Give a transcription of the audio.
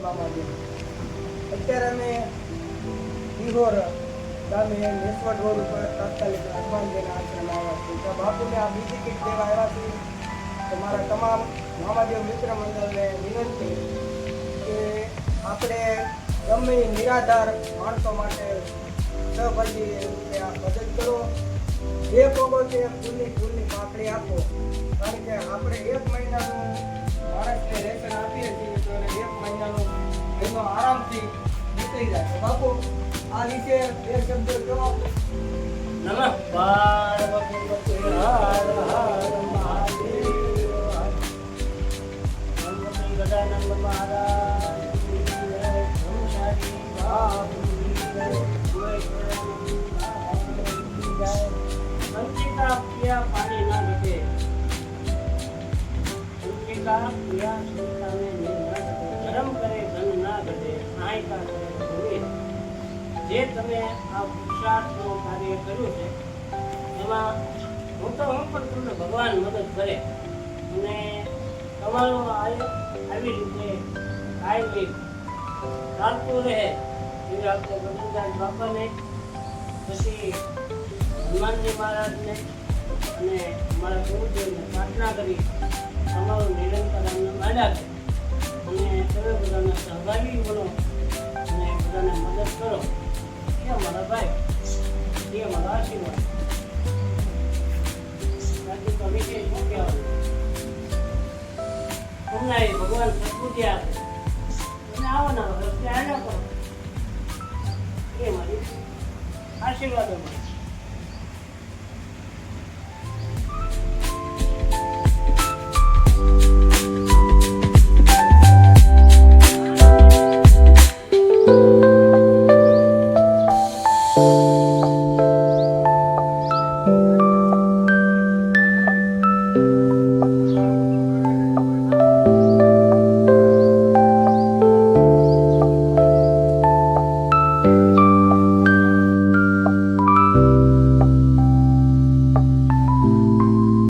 મામાજી. અત્યારે અમે દિહોર ગામે નેસવડ રોડ ઉપર તાત્કાલિક હનુમાનજીના આશ્રમ આવ્યા છીએ. તો બાપુને આ બીજી કીટ દેવા આવ્યા છીએ. તો મારા તમામ મામાદેવ મિત્ર મંડળને વિનંતી કે આપણે ગમે એ નિરાધાર માણસો માટે સહભાગી રૂપે આ મદદ કરો. જે પોગો છે ફૂલની પાકડી આપો. કારણ કે આપણે 1 મહિનાનું માણસને રેશન આપીએ છીએ તો એને 1 મહિનાનું એનો આરામથી નીકળી જાય. તો બાપુ આ વિશે 2 શબ્દો કહો. નમઃ પાર્વતી હર હર મહાદેવ. ગણપતિ ગજાનંદ મહારાજ કી જય. બ્રહ્મચારી બાપુની જય. સંચિતા પિયા પાણી ના ઘટે. સંચિતા પિયા સંતાને ના ઘટે. ધર્મ કરે ધન ના ઘટે. સહાયતા કરે ધોવે. જે તમે આ પુરુષાર્થનું કાર્ય કર્યું છે એમાં હું પણ તમને ભગવાન મદદ કરે અને તમારું આવી રીતે કાયમી ચાલતું રહે એવી આપણે ગોવિંદદાસ બાપાને પછી હનુમાનજી મહારાજને અને અમારા ગુરુદેવને પ્રાર્થના કરી તમારું નિરંતર અમને માંડા છે અને તમે બધાના સહભાગી બનો અને બધાને મદદ કરો. મારા ભાઈ એ મારા આશીર્વાદ બાકી તો વિશેષ શું કહેવાનું. તમને ભગવાન સદબુદ્ધિ આપે અને આવવાના રસ્તે આવ્યા કરો એ મારી આશીર્વાદો.